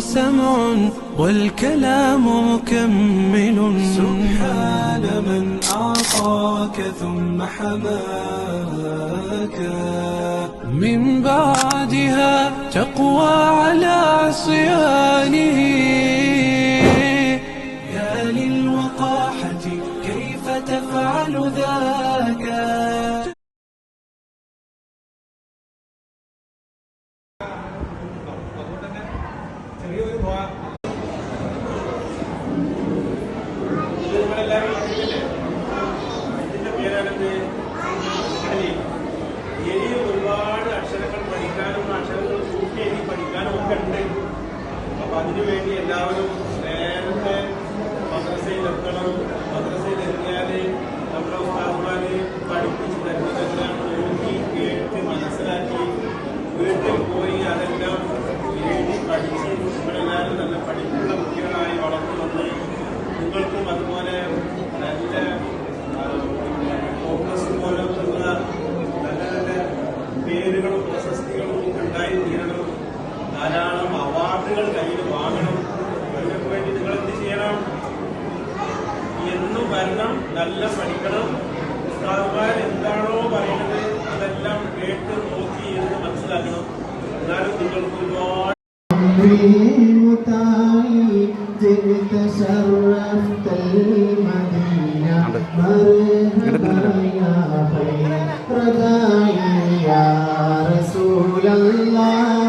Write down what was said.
وسمع والكلام مكمل. سبحان من أعطاك ثم حماك، من بعدها تقوى على عصيانه. يا للوقاحة كيف تفعل ذاك. ഒരുപാട് അക്ഷരങ്ങൾ പഠിക്കാനും അക്ഷരങ്ങൾ കൂട്ടി എഴുതി പഠിക്കാനും ഒക്കെ ഉണ്ട്. അപ്പൊ അതിനുവേണ്ടി എല്ലാവരും നേരത്തെ മദ്രസയിലെത്തണം. മദ്രസയിലെത്തിയാല് നമ്മുടെ ഉസ്താദ്മാര് പഠിപ്പിച്ച് തരുന്നതെല്ലാം നോക്കി കേട്ട് മനസ്സിലാക്കി വീട്ടിൽ പോയി അതെല്ലാം എഴുതി പഠിച്ച് നിങ്ങളെല്ലാവരും നല്ല പഠിപ്പുള്ള കുട്ടികളായി വളർന്നു വന്ന് നിങ്ങൾക്കും അതുപോലെ നല്ല ഫോക്കസ് പോലുള്ള നല്ല നല്ല പേരുകളും പ്രശസ്തികളും ഉണ്ടായി തീരണം. ധാരാളം അവാർഡുകൾ കയ്യിൽ വാങ്ങണം. അതിനൊക്കെ വേണ്ടി നിങ്ങൾ എന്ത് ചെയ്യണം? എന്നും വരണം, നല്ല പഠിക്കണം. ഉസ്താദ്മാർ എന്താണോ പറയുന്നത് അതെല്ലാം കേട്ട് നോക്കി എന്ന് മനസ്സിലാക്കണം. എന്നാലും നിങ്ങൾക്ക് ഒരുപാട് يا رسول الله